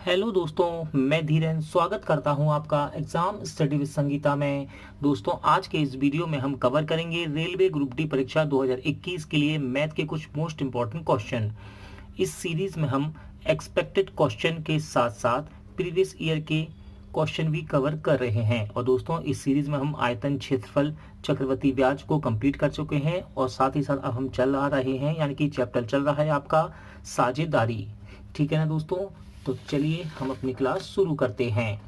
Hello दोस्तों, मैं धीरेन स्वागत करता हूं आपका एग्जाम स्टडी विद संगीता में। दोस्तों, आज के इस वीडियो में हम कवर करेंगे रेलवे ग्रुप डी परीक्षा 2021 के लिए मैथ के कुछ मोस्ट इंपॉर्टेंट क्वेश्चन। इस सीरीज में हम एक्सपेक्टेड क्वेश्चन के साथ साथ प्रीवियस ईयर के क्वेश्चन भी कवर कर रहे हैं। और दोस्तों, इस सीरीज में हम आयतन, क्षेत्रफल, चक्रवृद्धि ब्याज को कंप्लीट कर चुके हैं और साथ ही साथ अब हम चल आ रहे हैं, यानी कि चैप्टर चल रहा है आपका साझेदारी। ठीक है ना दोस्तों, तो चलिए हम अपनी क्लास शुरू करते हैं।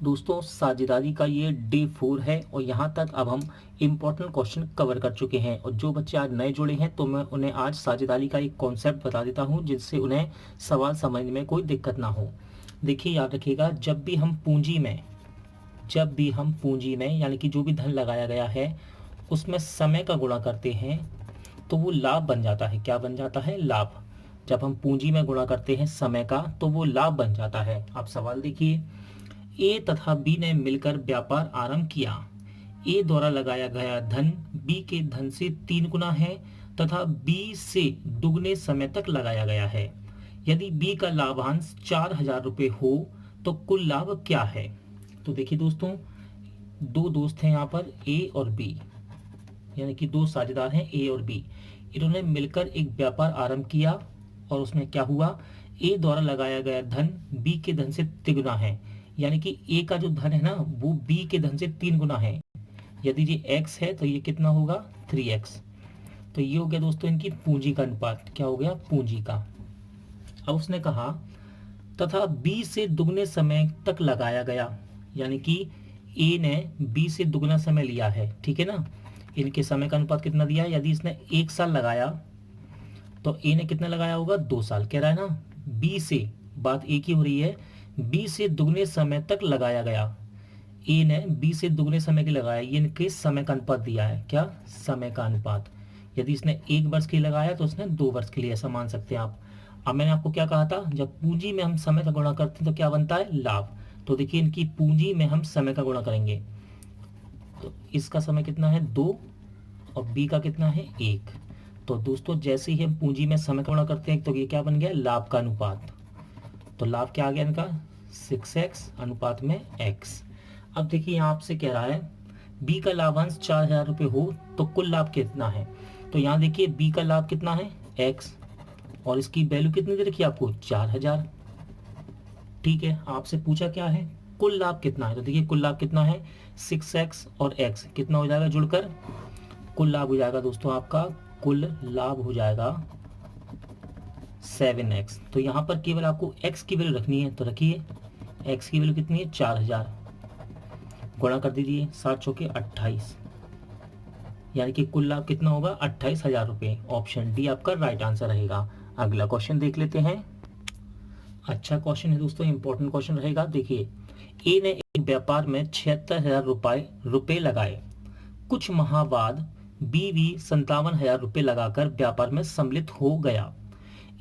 दोस्तों, साझेदारी का ये डे 4 है और यहाँ तक अब हम इम्पोर्टेंट क्वेश्चन कवर कर चुके हैं। और जो बच्चे आज नए जुड़े हैं तो मैं उन्हें आज साझेदारी का एक कॉन्सेप्ट बता देता हूँ, जिससे उन्हें सवाल समझने में कोई दिक्कत ना हो। देखिए, याद रखिएगा, जब भी हम पूंजी में यानी कि जो भी धन लगाया गया है उसमें समय का गुणा करते हैं तो वो लाभ बन जाता है। क्या बन जाता है? लाभ। जब हम पूंजी में गुणा करते हैं समय का तो वो लाभ बन जाता है। अब सवाल देखिए, ए तथा बी ने मिलकर व्यापार आरंभ किया। ए द्वारा लगाया गया धन बी के धन से 3 गुना है तथा बी से दुगने समय तक लगाया गया है। यदि बी का लाभांश 4,000 रुपये हो तो कुल लाभ क्या है? तो देखिए दोस्तों, दो दोस्त हैं यहाँ पर, ए और बी, यानी कि दो साझेदार हैं ए और बी। इन्होंने मिलकर एक व्यापार आरंभ किया और उसमें क्या हुआ, ए द्वारा लगाया गया धन बी के धन से तिगुना है, यानी कि ए का जो धन है ना वो बी के धन से 3 गुना है। यदि ये एक्स है तो ये कितना होगा? 3x। तो ये हो गया दोस्तों इनकी पूंजी का अनुपात। क्या हो गया? पूंजी का। अब उसने कहा तथा बी से दुगने समय तक लगाया गया, यानी कि ए ने बी से दुगना समय लिया है। ठीक है ना, इनके समय का अनुपात कितना दिया है? यदि इसने 1 साल लगाया तो ए ने कितना लगाया होगा? 2 साल। कह रहा है ना, बी से, बात एक ही हो रही है, बी से दुगने समय तक लगाया गया। ए ने बी से दुगने समय के लगाया, ये इनके समय का अनुपात दिया है। क्या? समय का अनुपात। यदि इसने 1 वर्ष के लिए लगाया तो उसने 2 वर्ष के लिए, ऐसा मान सकते हैं आप। अब मैंने आपको क्या कहा था, जब पूंजी में हम समय का गुणा करते हैं तो क्या बनता है? लाभ। तो देखिए, इनकी पूंजी में हम समय का गुणा करेंगे तो इसका समय कितना है? 2 और बी का कितना है? 1। तो दोस्तों, जैसे ही हम पूंजी में समय का गुणा करते हैं तो ये क्या बन गया? लाभ का अनुपात। तो लाभ क्या आ गया इनका? 6x अनुपात में x। अब देखिए, यहाँ आपसे कह रहा है b का लाभांश 4,000 रुपये हो तो कुल लाभ कितना है। तो यहाँ देखिए, b का लाभ कितना है? x, और इसकी वैल्यू कितनी दे रखी है आपको? 4,000। ठीक है, आपसे पूछा क्या है? कुल लाभ कितना है। तो देखिए, कुल लाभ कितना है? 6x और x कितना हो जाएगा जुड़कर? कुल लाभ हो जाएगा दोस्तों आपका, कुल लाभ हो जाएगा 7x। तो यहाँ पर केवल आपको x की वैल्यू रखनी है, तो रखिए x की वैल्यू कितनी है? 4,000। गुणा कर दीजिए, 7 चौके 28, यानी कि कुल लाभ कितना होगा? 28,000 रुपये। ऑप्शन डी आपका राइट आंसर रहेगा। अगला क्वेश्चन देख लेते हैं। अच्छा क्वेश्चन है दोस्तों, इंपॉर्टेंट क्वेश्चन रहेगा। देखिए, ए ने एक व्यापार में 76,000 रुपये लगाए। कुछ माह बाद बी भी 57,000 रुपये लगाकर व्यापार में सम्मिलित हो गया।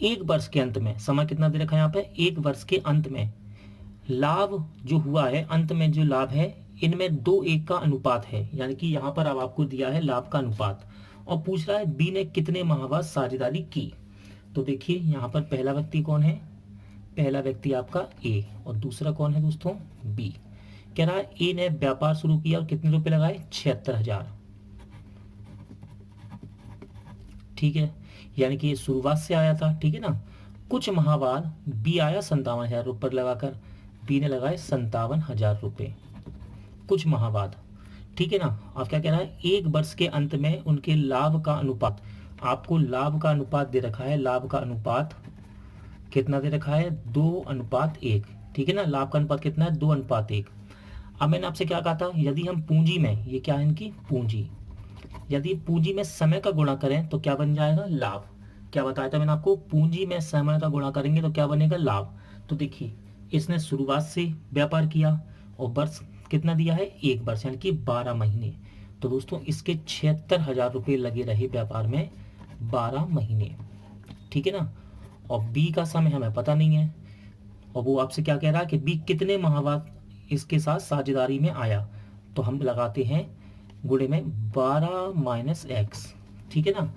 1 वर्ष के अंत में, समय कितना दे रखा है यहाँ पे? 1 वर्ष के अंत में लाभ जो हुआ है, अंत में जो लाभ है, इनमें 2:1 का अनुपात है, यानी कि यहाँ पर अब आपको दिया है लाभ का अनुपात और पूछ रहा है बी ने कितने माह बाद साझेदारी की। तो देखिए, यहाँ पर पहला व्यक्ति कौन है? पहला व्यक्ति आपका ए और दूसरा कौन है दोस्तों? बी। कह रहा है ए ने व्यापार शुरू किया और कितने रुपए लगाए? 76,000। ठीक है, यानी कि ये शुरुआत से आया था। ठीक है ना, कुछ माह बाद बी आया 57,000 रुपये लगाकर, बी ने लगाए 57,000 रुपये कुछ माह बाद। ठीक है ना, आप क्या कह रहा है? 1 वर्ष के अंत में उनके लाभ का अनुपात, आपको लाभ का अनुपात दे रखा है। लाभ का अनुपात कितना दे रखा है? 2:1। ठीक है ना, लाभ का अनुपात कितना है? 2:1। अब मैंने आपसे क्या कहा था, यदि हम पूंजी में, ये क्या है इनकी पूंजी, यदि पूंजी में समय का गुणा करें तो क्या बन जाएगा? लाभ। क्या बताया था मैंने आपको? पूंजी में समय का गुणा करेंगे तो क्या बनेगा? लाभ। तो देखिए, इसने शुरुआत से व्यापार किया और वर्ष कितना दिया है? 1 वर्ष, यानी कि 12 महीने। तो दोस्तों, इसके 76,000 रुपये लगे रहे व्यापार में 12 महीने। ठीक है ना, और बी का समय हमें पता नहीं है और वो आपसे क्या कह रहा है कि बी कितने माह बाद इसके साथ साझेदारी में आया। तो हम लगाते हैं गुणे में 12 - x। ठीक है ना,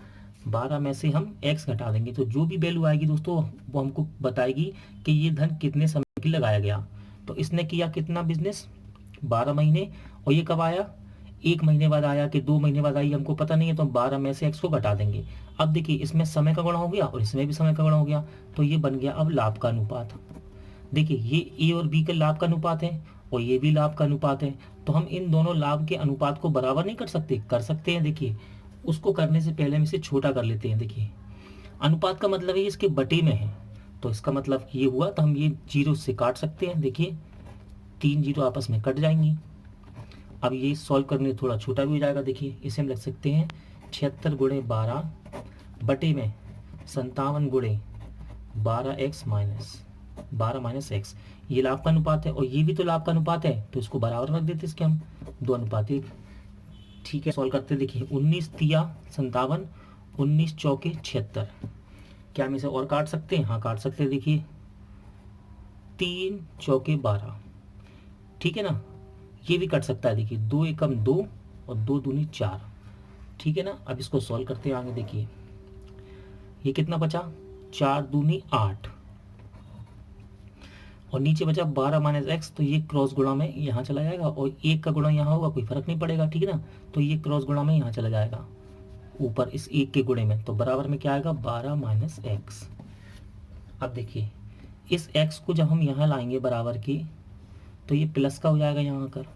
12 में से हम x घटा देंगे तो जो भी वैल्यू आएगी दोस्तों वो हमको बताएगी कि ये धन कितने समय के लिए लगाया गया। तो इसने किया कितना बिजनेस, 12 महीने, और ये कब आया, 1 महीने बाद आया कि 2 महीने बाद आई हमको पता नहीं है, तो हम 12 में से x को घटा देंगे। अब देखिए इसमें समय का गुणा हो गया और इसमें भी समय का गुणा हो गया, तो ये बन गया अब लाभ का अनुपात। देखिए ये a और b के लाभ का अनुपात है और ये भी लाभ का अनुपात है, तो हम इन दोनों लाभ के अनुपात को बराबर नहीं कर सकते, कर सकते हैं। देखिए उसको करने से पहले हम इसे छोटा कर लेते हैं। देखिए अनुपात का मतलब है इसके बटे में है, तो इसका मतलब ये हुआ, तो हम ये जीरो से काट सकते हैं। देखिए 3 जीरो आपस में कट जाएंगी। अब ये सॉल्व करने थोड़ा छोटा भी हो जाएगा। देखिए इसे हम लिख सकते हैं 76 गुणे 12 बटे में 57 गुणे 12x माइनस 12 माइनस एक्स। ये लाभ का अनुपात है और ये भी तो लाभ का अनुपात है, तो इसको बराबर रख देते इसके हम 2:1। ठीक है, सॉल्व करते देखिए 19 तिया 57, 19 चौके 76। क्या हम इसे और काट सकते हैं? हाँ काट सकते हैं। देखिए 3 चौके 12, ठीक है ना, ये भी कट सकता है। देखिए 2 एकम 2 और 2 दूनी 4, ठीक है ना। अब इसको सॉल्व करते हैं आगे। देखिए ये कितना बचा, 4 दूनी 8 और नीचे बचा 12 माइनस एक्स, तो ये क्रॉस गुणा में यहाँ चला जाएगा और 1 का गुणा यहाँ होगा, कोई फर्क नहीं पड़ेगा, ठीक है ना। तो ये क्रॉस गुणा में यहाँ चला जाएगा ऊपर इस 1 के गुणे में, तो बराबर में क्या आएगा 12 माइनस एक्स। अब देखिए इस x को जब हम यहाँ लाएंगे बराबर के, तो ये प्लस का हो जाएगा यहाँ कर,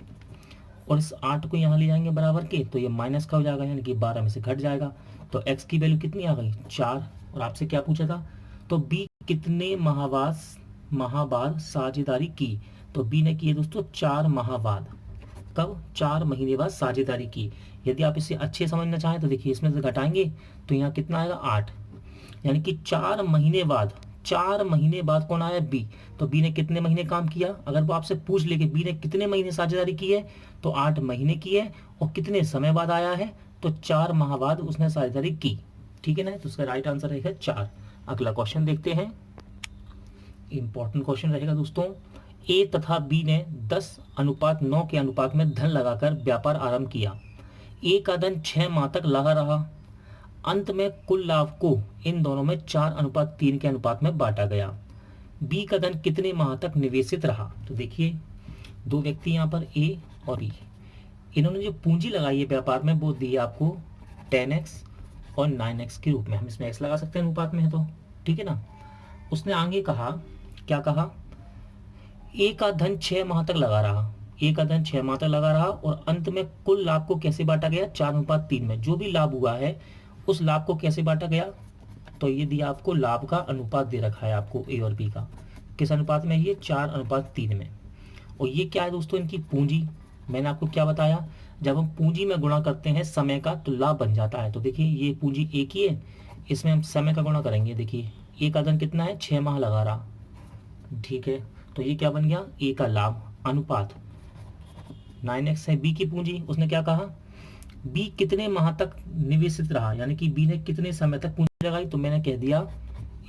और इस 8 को यहाँ ले जाएंगे बराबर के, तो ये माइनस का हो जाएगा, यानी कि 12 में से घट जाएगा। तो x की वैल्यू कितनी आ गई 4। और आपसे क्या पूछा था, तो b कितने माह बाद साझेदारी की, तो b ने की है दोस्तों 4 माह बाद। कब, 4 महीने बाद साझेदारी की। यदि आप इसे अच्छे समझना चाहें तो देखिए इसमें से घटाएंगे तो यहाँ कितना आएगा 8, यानी कि 4 महीने बाद, 4 महीने बाद कौन आया बी, तो बी ने कितने महीने काम किया। अगर वो आपसे पूछ ले कि बी ने कितने महीने साझेदारी की है, तो 8 महीने की है, और कितने समय बाद आया है, तो 4 माह बाद उसने साझेदारी की, ठीक है ना। तो उसका राइट आंसर रहेगा 4। अगला क्वेश्चन देखते हैं, इंपॉर्टेंट क्वेश्चन रहेगा दोस्तों। ए तथा बी ने 10:9 के अनुपात में धन लगाकर व्यापार आरंभ किया। ए का धन 6 माह तक लगा रहा। अंत में कुल लाभ को इन दोनों में 4:3 के अनुपात में बांटा गया। बी का धन कितने माह तक निवेशित रहा। तो देखिए दो व्यक्ति यहाँ पर ए और ई, इन्होंने जो पूंजी लगाई है व्यापार में वो दी है आपको 10x और 9x के रूप में। हम इसमें x लगा सकते हैं, अनुपात में है तो, ठीक है ना। उसने आगे कहा, क्या कहा, ए का धन 6 माह तक लगा रहा। ए का धन 6 माह तक लगा रहा और अंत में कुल लाभ को कैसे बांटा गया 4:3 में। जो भी लाभ हुआ है उस लाभ को कैसे बांटा गया, तो ये दिया आपको लाभ का अनुपात दे रखा है आपको ए और बी का, किस अनुपात में, ये 4:3 में। और ये क्या है दोस्तों, इनकी पूंजी। मैंने आपको क्या बताया, जब हम पूंजी में गुणा करते हैं समय का तो लाभ बन जाता है। तो देखिए ये पूंजी ए की है, इसमें हम समय का गुणा करेंगे। देखिए ए का धन कितना है 6 माह लगा रहा, ठीक है, तो ये क्या बन गया ए का लाभ अनुपात 9x है बी की पूंजी। उसने क्या कहा, बी कितने माह तक निवेशित रहा, यानी कि बी ने कितने समय तक पूंजी लगाई, तो मैंने कह दिया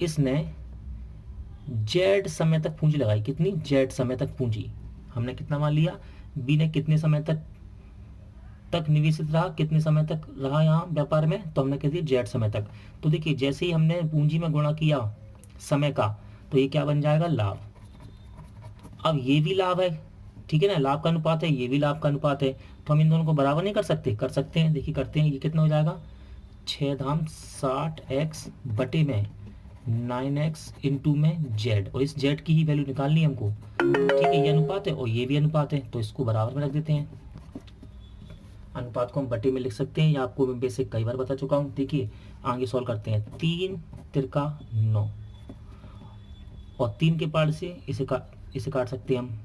इसने जेड समय तक पूंजी लगाई। कितनी, जेड समय तक पूंजी। हमने कितना मान लिया, बी ने कितने समय तक निवेशित रहा, कितने समय तक रहा यहाँ व्यापार में, तो हमने कह दिया जेड समय तक। तो देखिए जैसे ही हमने पूंजी में गुणा किया समय का, तो ये क्या बन जाएगा लाभ। अब ये भी लाभ है, ठीक है ना, लाभ का अनुपात है, ये भी लाभ का अनुपात है, तो हम इन दोनों को बराबर नहीं कर सकते, कर सकते हैं। देखिए करते हैं, ये कितना हो जाएगा 6/60x बटे में 9x इंटू में z, और इस z की ही वैल्यू निकालनी है हमको, ठीक है। ये अनुपात है और ये भी अनुपात है, तो इसको बराबर में रख देते हैं। अनुपात को हम बटे में लिख सकते हैं, या आपको मैं बेसिक कई बार बता चुका हूँ। देखिए आगे सॉल्व करते हैं, 3 तिरका 9 और 3 के पार्ट से इसे काट सकते हैं हम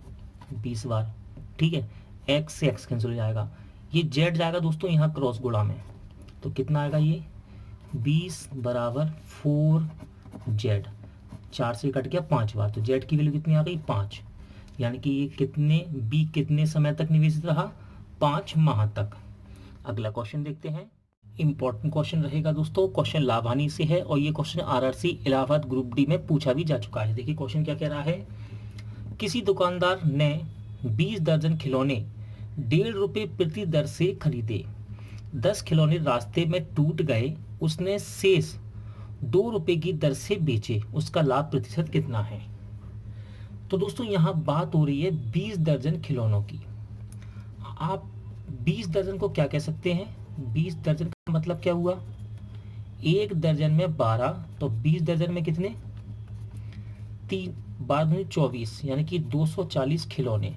20 बार, ठीक है। x से x कैंसिल हो जाएगा, ये z जाएगा दोस्तों यहाँ क्रॉस गुणा में, तो कितना आएगा ये 20 बराबर 4z, 4 से कट गया 5 बार, तो z की वैल्यू कितनी आ गई 5, यानी कि ये कितने समय तक निवेशित रहा 5 माह तक। अगला क्वेश्चन देखते हैं, इंपॉर्टेंट क्वेश्चन रहेगा दोस्तों। क्वेश्चन लाभानी से है और ये question RRC Allahabad group D में पूछा भी जा चुका है। देखिए क्वेश्चन क्या कह रहा है, किसी दुकानदार ने 20 दर्जन खिलौने 1.5 रुपये प्रति दर से खरीदे। 10 खिलौने रास्ते में टूट गए, उसने शेष 2 रुपए की दर से बेचे, उसका लाभ प्रतिशत कितना है। तो दोस्तों यहाँ बात हो रही है 20 दर्जन खिलौनों की। आप 20 दर्जन को क्या कह सकते हैं, 20 दर्जन का मतलब क्या हुआ, एक दर्जन में 12, तो 20 दर्जन में कितने, 3, 12 24, यानी कि 240 खिलौने।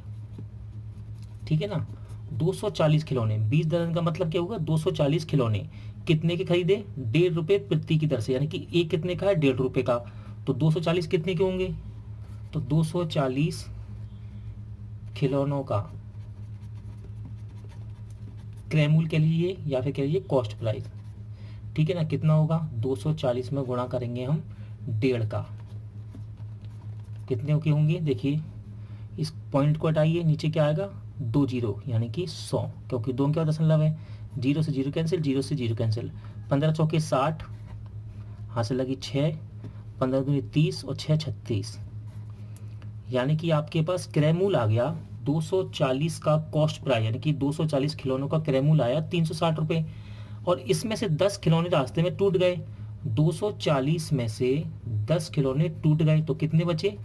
ठीक है ना, 240 खिलौने, 20 दर्जन का मतलब क्या होगा, 240 खिलौने। कितने के खरीदे, 1.5 रुपए प्रति की दर से, यानी कि एक कितने का है, 1.5 रुपए का। तो 240 कितने के होंगे, तो 240 खिलौनों का क्रय मूल्य कह लीजिए या फिर कह लीजिए कॉस्ट प्राइस। ठीक है ना, कितना होगा, 240 में गुणा करेंगे हम 1.5 का, कितने के होंगे, देखिए इस पॉइंट को हटाइए, नीचे क्या आएगा, 2 जीरो, यानी कि 100, क्योंकि 2 क्या दशमलव है, 0 से 0 कैंसिल, 0 से 0 कैंसिल, 15 चौके 60, हाथ से लगी 6, 15 दूनी 30 और 6 36, यानी कि आपके पास क्रय मूल्य आ गया 240 का कॉस्ट प्राइस, यानी कि 240 खिलौनों का क्रय मूल्य आया 360 रुपये। और इसमें से 10 खिलौने रास्ते में टूट गए, 240 में से 10 खिलौने टूट गए तो कितने बचे,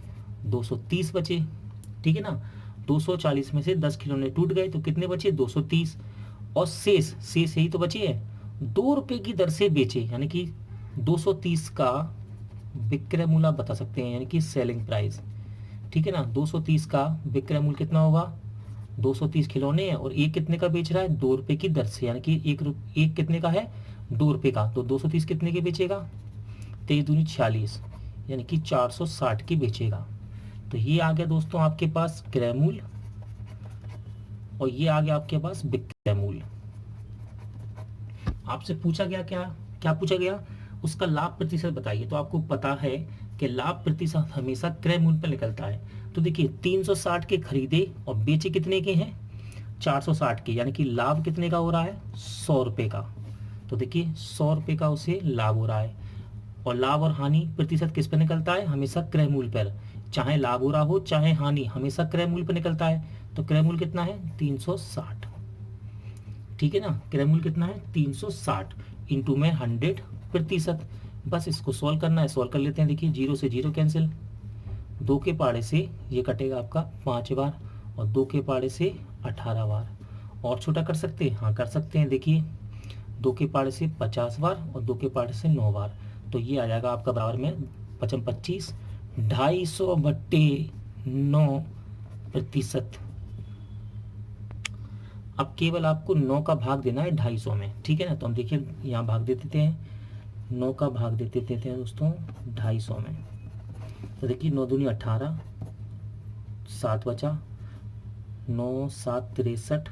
230 बचे। ठीक है ना, 240 में से 10 खिलौने टूट गए तो कितने बचे, 230। और शेष शेष यही तो बचे है, 2 रुपए की दर से बेचे, यानी कि 230 का विक्रय मूल्य आप बता सकते हैं, यानी कि सेलिंग प्राइस। ठीक है ना, 230 का विक्रय मूल्य कितना होगा, 230 खिलौने हैं और एक कितने का बेच रहा है, 2 रुपए की दर से, यानी कि एक कितने का है, 2 रुपए का, तो 230 कितने के बेचेगा, 23 दूनी 46, यानी कि 460 की बेचेगा। तो ये आ गया दोस्तों आपके पास क्रय मूल्य और ये आ गया आपके पास विक्रय मूल्य। आपसे पूछा गया क्या, क्या पूछा गया, उसका लाभ प्रतिशत बताइए। तो आपको पता है कि लाभ प्रतिशत हमेशा क्रय मूल्य पर निकलता है। तो देखिए 360 के खरीदे और बेचे कितने के हैं, 460 के, यानी कि लाभ कितने का हो रहा है, 100 रुपए का। तो देखिए 100 रुपए का उसे लाभ हो रहा है। और लाभ और हानि प्रतिशत किस पर निकलता है, हमेशा क्रय मूल्य पर, चाहे लाभ हो रहा हो चाहे हानि, हमेशा क्रय मूल्य पर निकलता है। तो क्रय मूल्य कितना है, 360। ठीक है ना, क्रय मूल्य कितना है, 360 इंटू में 100%। बस इसको सॉल्व करना है, सॉल्व कर लेते हैं। देखिए 0 से 0 कैंसिल, 2 के पाड़े से ये कटेगा आपका 5 बार और 2 के पाड़े से 18 बार। और छोटा कर सकते हैं, हाँ कर सकते हैं। देखिए 2 के पाड़े से 50 बार और 2 के पाड़े से 9 बार, तो ये आ जाएगा आपका बराबर में 55 25, 250/9%। अब केवल आपको 9 का भाग देना है 250 में। ठीक है ना, तो हम देखिए यहाँ भाग दे देते हैं, 9 का भाग देते हैं दोस्तों 250 में। तो देखिए 9 दूनी 18, 7 बचा, 9 7 63,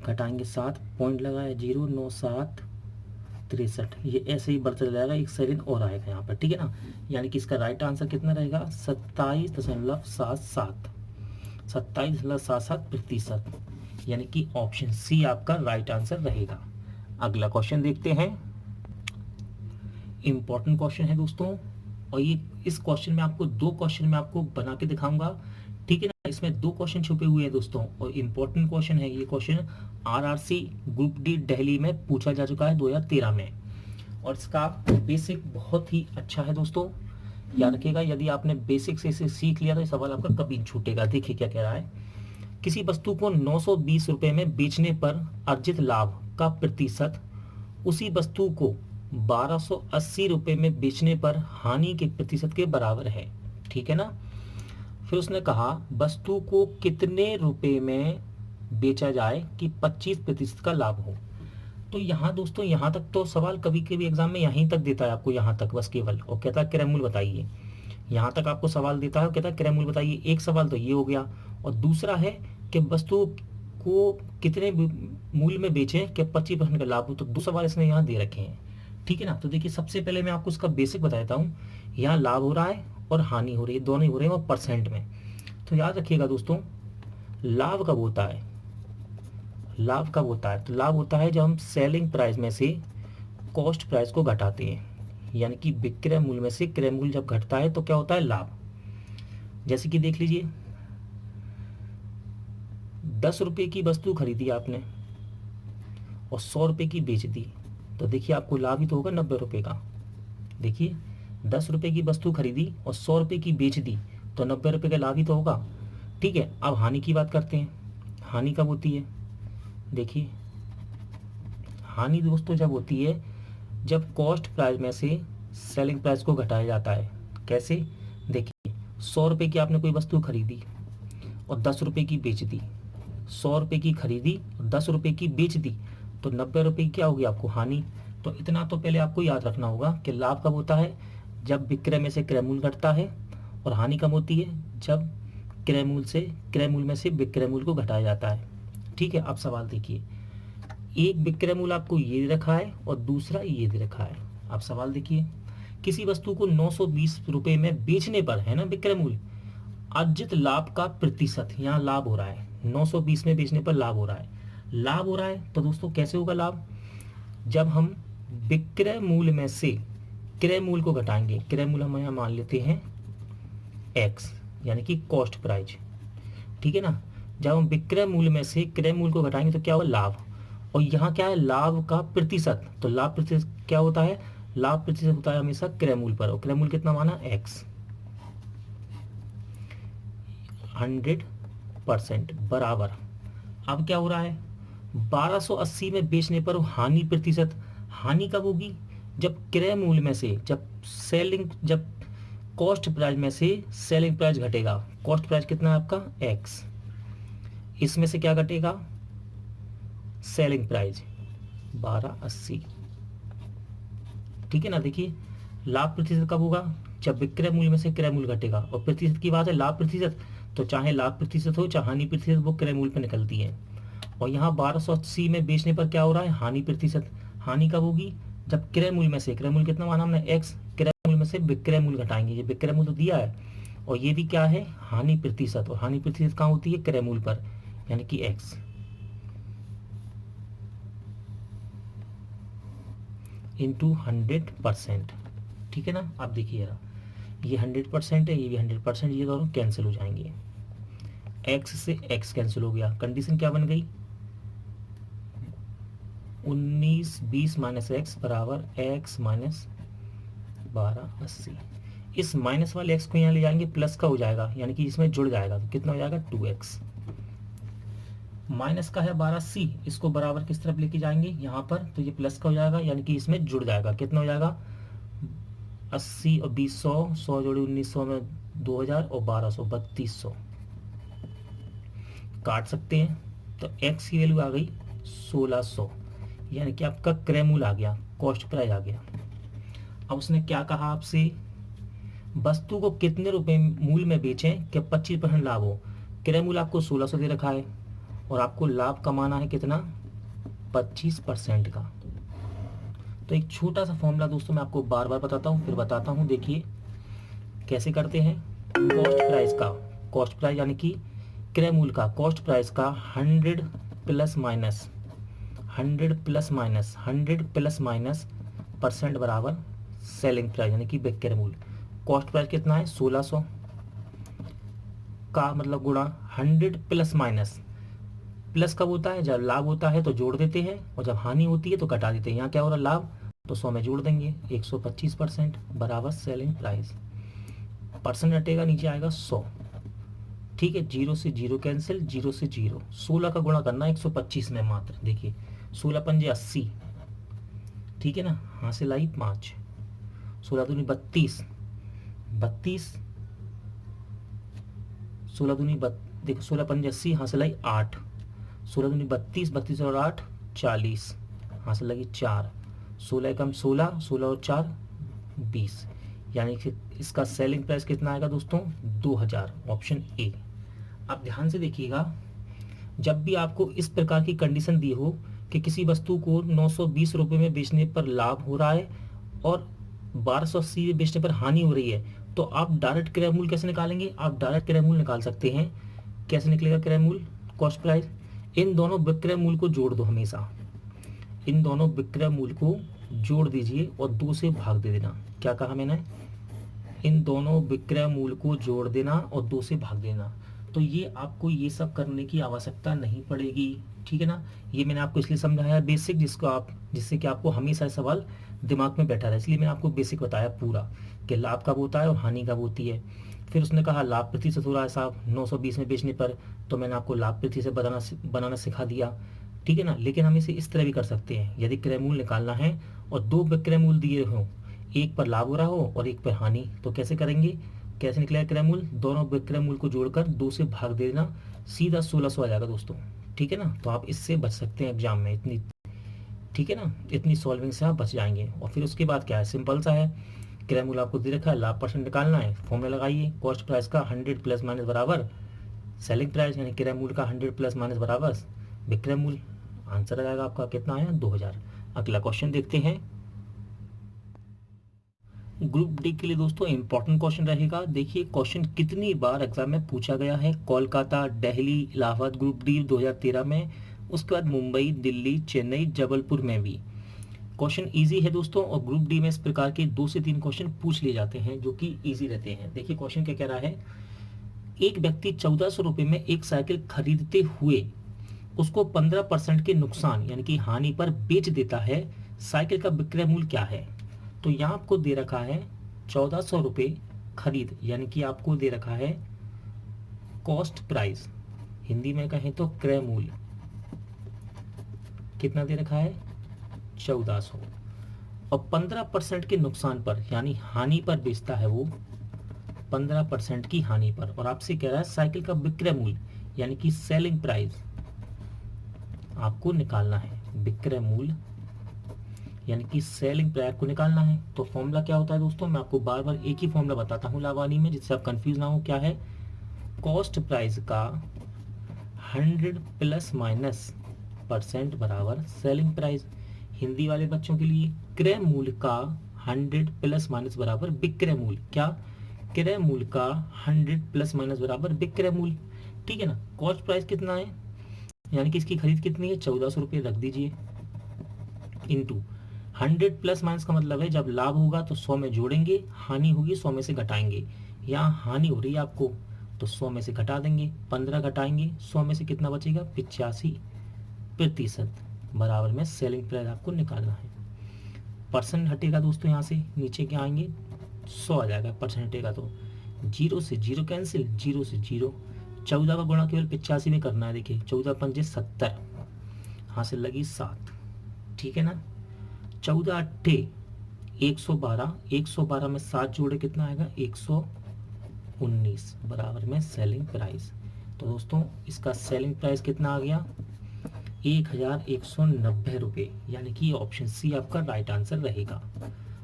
घटाएंगे 7, पॉइंट लगाया 0, 9 7 63, ये ऐसे ही बढ़ता जाएगा, 1 सेकंड और आएगा यहाँ पर। ठीक है ना, यानी कि इसका राइट आंसर कितना रहेगा, 27.77, 27.77%, यानी कि ऑप्शन सी आपका राइट आंसर रहेगा। अगला क्वेश्चन देखते हैं, इंपॉर्टेंट क्वेश्चन है दोस्तों। और ये इस क्वेश्चन में आपको 2 क्वेश्चन में आपको बना के दिखाऊंगा। ठीक है ना, इसमें 2 क्वेश्चन छुपे हुए हैं दोस्तों और इंपॉर्टेंट क्वेश्चन है। ये question RRC group D Delhi में पूछा जा चुका है 2013 में और इसका बेसिक बहुत ही अच्छा है दोस्तों, याद रखिएगा। यदि आपने बेसिक से इसे सीख लिया तो ये सवाल आपका कभी नहीं छूटेगा। देखिए क्या कह रहा है, किसी वस्तु को 920 रुपए में बेचने पर अर्जित लाभ का प्रतिशत उसी वस्तु को 1280 रुपए में बेचने पर हानि के प्रतिशत के बराबर है। ठीक है ना, फिर उसने कहा वस्तु को कितने रुपए में बेचा जाए कि 25% का लाभ हो। तो यहाँ दोस्तों यहाँ तक तो सवाल कभी कभी एग्जाम में यहीं तक देता है आपको, यहाँ तक बस केवल, और कहता है क्रय मूल्य बताइए। यहाँ तक आपको सवाल देता है और कहता है क्रय मूल्य बताइए। एक सवाल तो ये हो गया और दूसरा है कि वस्तु को कितने मूल्य में बेचें कि 25% का लाभ हो। तो 2 सवाल इसने यहाँ दे रखे हैं। ठीक है ना, तो देखिए सबसे पहले मैं आपको उसका बेसिक बता देता हूँ। यहाँ लाभ हो रहा है और हानि हो रही है, दोनों ही हो रहे हैं और परसेंट में। तो याद रखिएगा दोस्तों, लाभ कब होता है, लाभ कब होता है, तो लाभ होता है जब हम सेलिंग प्राइस में से कॉस्ट प्राइस को घटाते हैं, यानी कि विक्रय मूल्य में से क्रय मूल्य जब घटता है तो क्या होता है, लाभ। जैसे कि देख लीजिए 10 रुपए की वस्तु खरीदी आपने, और 100 रुपये की बेच दी, तो देखिए आपको लाभ ही तो होगा 90 रुपये का। देखिए 10 रुपये की वस्तु खरीदी और 100 रुपये की बेच दी, तो 90 रुपये का लाभ ही तो होगा। ठीक है, अब हानि की बात करते हैं। हानि कब होती है? देखिए हानि दोस्तों जब होती है जब कॉस्ट प्राइस में से सेलिंग प्राइस को घटाया जाता है। कैसे? देखिए 100 रुपये की आपने कोई वस्तु खरीदी और 10 रुपये की बेच दी, 100 रुपये की खरीदी और 10 रुपये की बेच दी, तो 90 रुपये की क्या होगी आपको? हानि। तो इतना तो पहले आपको याद रखना होगा कि लाभ कब होता है? जब विक्रय में से क्रय मूल्य घटता है, और हानि कब होती है? जब क्रय मूल्य में से विक्रय मूल्य को घटाया जाता है। ठीक है, अब सवाल देखिए, एक विक्रय मूल्य आपको ये दे रखा है और दूसरा ये दे रखा है। अब सवाल देखिए, किसी वस्तु को 920 रुपये में बेचने पर, है ना, विक्रय मूल्य, अर्जित लाभ का प्रतिशत, यहाँ लाभ हो रहा है, 920 में बेचने पर लाभ हो रहा है, लाभ हो रहा है। तो दोस्तों कैसे होगा लाभ? जब हम विक्रय मूल्य में से क्रय मूल्य को घटाएंगे, क्रय मूल्य हम यहाँ मान लेते हैं x, यानी कि कॉस्ट प्राइस। ठीक है ना, जब हम विक्रय मूल्य में से क्रय मूल्य को घटाएंगे तो क्या होगा? लाभ। और यहाँ क्या है? लाभ का प्रतिशत। तो लाभ प्रतिशत क्या होता है? लाभ प्रतिशत होता है हमेशा क्रय मूल्य पर, और क्रय मूल्य कितना माना? x, 100% बराबर। अब क्या हो रहा है? 1280 में बेचने पर हानि प्रतिशत, हानि कब होगी? जब क्रय मूल्य में से, जब कॉस्ट प्राइस में से सेलिंग प्राइस घटेगा। कॉस्ट प्राइस कितना है आपका? x, इसमें से क्या घटेगा? Selling price 1280। ठीक है ना। देखिए लाभ प्रतिशत कब होगा? जब विक्रय मूल्य में से क्रय मूल्य घटेगा, और प्रतिशत की बात है, लाभ प्रतिशत, तो चाहे लाभ प्रतिशत हो चाहे हानि प्रतिशत, वो क्रय मूल्य पर निकलती है। और यहाँ 1280 में बेचने पर क्या हो रहा है? हानि प्रतिशत। हानि कब होगी? जब क्रय मूल्य में से, क्रय मूल्य कितना माना हमने? x, क्रय मूल्य में से विक्रय मूल्य घटाएंगे, ये विक्रय मूल्य तो दिया है, और ये भी क्या है? हानि प्रतिशत। और हानि प्रतिशत कहाँ होती है? क्रय मूल्य पर, यानी कि x। इंटू 100%। ठीक है ना। अब देखिए जरा, ये 100% है, ये भी 100%, ये दोनों कैंसिल हो जाएंगे, x से x कैंसिल हो गया। कंडीशन क्या बन गई? 1920 माइनस एक्स बराबर x माइनस 1280। इस माइनस वाले x को यहाँ ले जाएंगे, प्लस का हो जाएगा, यानी कि इसमें जुड़ जाएगा, तो कितना हो जाएगा? 2x। माइनस का है 1280, इसको बराबर किस तरफ लेके जाएंगे? यहाँ पर, तो ये प्लस का हो जाएगा, यानी कि इसमें जुड़ जाएगा। कितना हो जाएगा? 80 और 20, 100, 100 जोड़े 1900 में 2000 और 1200, 3200 काट सकते हैं। तो x की वैल्यू आ गई 1600, यानी कि आपका क्रय मूल्य आ गया, कॉस्ट प्राइस आ गया। अब उसने क्या कहा आपसे? वस्तु को कितने रुपए मूल्य में बेचें कि 25% लाभ हो। क्रय मूल्य आपको 1600 दे रखा है, और आपको लाभ कमाना है कितना? 25% का। तो एक छोटा सा फॉर्मूला दोस्तों मैं आपको बार बार बताता हूँ, फिर बताता हूँ। देखिए कैसे करते हैं। कॉस्ट प्राइस का, कॉस्ट प्राइस यानी कि क्रय मूल्य का, कॉस्ट प्राइस का 100 प्लस माइनस 100 परसेंट बराबर सेलिंग प्राइस, यानी कि विक्रय मूल्य। कॉस्ट प्राइस कितना है? 1600 का मतलब गुणा 100 प्लस माइनस। प्लस कब होता है? जब लाभ होता है तो जोड़ देते हैं, और जब हानि होती है तो घटा देते हैं। यहाँ क्या हो रहा है? लाभ, तो 100 में जोड़ देंगे, 125% बराबर सेलिंग प्राइस। परसेंट हटेगा, नीचे आएगा 100। ठीक है, 0 से 0 कैंसिल, 0 से 0। 16 का गुणा करना 125 में मात्र। देखिए 16 पंजे 80, ठीक है ना, हासिल आई 5, 16 दूनी 32, 16 दूनी देखो 16 पंजे 80, हासिल आई 8, 16 दूनी 32, 32 और 8 40, हासिल लगी 4, 16 कम 16, 16 और 4 20, यानी कि इसका सेलिंग प्राइस कितना आएगा दोस्तों? 2000, ऑप्शन ए। आप ध्यान से देखिएगा, जब भी आपको इस प्रकार की कंडीशन दी हो कि किसी वस्तु को 920 रुपये में बेचने पर लाभ हो रहा है और 1280 में बेचने पर हानि हो रही है, तो आप डायरेक्ट क्रय मूल्य कैसे निकालेंगे? आप डायरेक्ट क्रय मूल्य निकाल सकते हैं। कैसे निकलेगा क्रय मूल्य? कॉस्ट प्राइस, इन दोनों विक्रय मूल्य को जोड़ दो, हमेशा इन दोनों विक्रय मूल्य को जोड़ दीजिए और 2 से भाग दे देना। क्या कहा मैंने? इन दोनों विक्रय मूल्य को जोड़ देना और 2 से भाग देना। तो ये आपको ये सब करने की आवश्यकता नहीं पड़ेगी। ठीक है ना। ये मैंने आपको इसलिए समझाया बेसिक, जिससे कि आपको हमेशा सवाल दिमाग में बैठा रहे, इसलिए मैंने आपको बेसिक बताया पूरा कि लाभ कब होता है और हानि कब होती है। फिर उसने कहा लाभ प्रतिशत हो रहा है साहब 920 में बेचने पर, तो मैंने आपको लाभ प्रतिशत बनाना सिखा दिया, ठीक है ना। लेकिन हम इसे इस तरह भी कर सकते हैं, यदि क्रय मूल्य निकालना है और दो विक्रय मूल्य दिए हों, एक पर लाभ हो रहा हो और एक पर हानि, तो कैसे करेंगे, कैसे निकलेगा क्रय मूल्य, दोनों विक्रय मूल्य को जोड़कर 2 से भाग देना, सीधा 1600 आ जाएगा दोस्तों, ठीक है ना। तो आप इससे बच सकते हैं एग्जाम में इतनी, ठीक है ना, इतनी सॉल्विंग से आप बच जाएंगे। और फिर उसके बाद क्या है, सिंपल सा है, क्रय मूल्य आपको दे रखा है, लाभ परसेंट निकालना है, फॉर्मूला लगाइए, कॉस्ट प्राइस का 100 प्लस माइनस बराबर सेलिंग प्राइस, यानी क्रय मूल्य का 100 प्लस माइनस बराबर विक्रय मूल्य। आंसर आ जाएगा आपका कितना आया, 2000। अगला क्वेश्चन देखते हैं। ग्रुप डी के लिए दोस्तों इंपॉर्टेंट क्वेश्चन रहेगा। देखिए क्वेश्चन कितनी बार एग्जाम में पूछा गया है, कोलकाता, दिल्ली, इलाहाबाद ग्रुप डी 2013 में, उसके बाद मुंबई, दिल्ली, चेन्नई, जबलपुर में भी। क्वेश्चन इजी है दोस्तों, और ग्रुप डी में इस प्रकार के 2 से 3 क्वेश्चन पूछ लिए जाते हैं जो कि इजी रहते हैं। देखिए क्वेश्चन क्या कह रहा है, एक व्यक्ति 1400 रुपये में एक साइकिल खरीदते हुए उसको 15% के नुकसान यानी कि हानि पर बेच देता है, साइकिल का विक्रय मूल्य क्या है। तो यहाँ आपको दे रखा है 1400 रुपये खरीद, यानी कि आपको दे रखा है कॉस्ट प्राइस, हिंदी में कहें तो क्रय मूल्य कितना दे रखा है 1400, और 15% के नुकसान पर यानी हानि पर बेचता है वो 15% की हानि पर, और आपसे कह रहा है साइकिल का विक्रय मूल्य यानी कि सेलिंग प्राइस आपको निकालना है, विक्रय मूल्य यानी कि सेलिंग प्राइस को निकालना है। तो फॉर्मूला क्या होता है दोस्तों, मैं आपको बार बार एक ही फॉर्मूला बताता हूँ लावानी में, जिससे आप कंफ्यूज ना हो। क्या है, कॉस्ट प्राइस का 100 प्लस माइनस परसेंट बराबर सेलिंग प्राइस। हिंदी वाले बच्चों के लिए क्रय मूल्य का 100 प्लस माइनस बराबर विक्रय मूल्य, क्या, क्रय मूल्य का 100 प्लस माइनस बराबर विक्रय मूल्य, ठीक है ना। कॉस्ट प्राइस कितना है, यानी कि इसकी खरीद कितनी है 1400 रुपये रख दीजिए, इंटू 100 प्लस माइनस का मतलब है जब लाभ होगा तो 100 में जोड़ेंगे, हानि होगी 100 में से घटाएंगे। यहाँ हानि हो रही है आपको तो 100 में से घटा देंगे, 15 घटाएंगे 100 में से कितना बचेगा 85% बराबर में सेलिंग प्राइस आपको निकालना है। परसेंट हटेगा दोस्तों, यहाँ से नीचे क्या आएंगे 100 आ जाएगा, परसेंट हटेगा तो 0 से 0 कैंसिल, 0 से 0, 14 का गुणा केवल 85 में करना है। देखिए 14 पंजे 70, यहाँ से लगी 7, ठीक है ना। 14 अट्ठे 112, 112 में 7 जोड़े कितना आएगा 119 बराबर में सेलिंग प्राइस। तो दोस्तों इसका सेलिंग प्राइस कितना आ गया 1190 रुपये, यानी कि ऑप्शन सी आपका राइट आंसर रहेगा।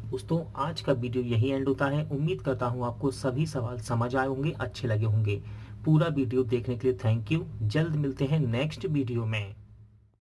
दोस्तों आज का वीडियो यही एंड होता है। उम्मीद करता हूँ आपको सभी सवाल समझ आए होंगे, अच्छे लगे होंगे। पूरा वीडियो देखने के लिए थैंक यू। जल्द मिलते हैं नेक्स्ट वीडियो में।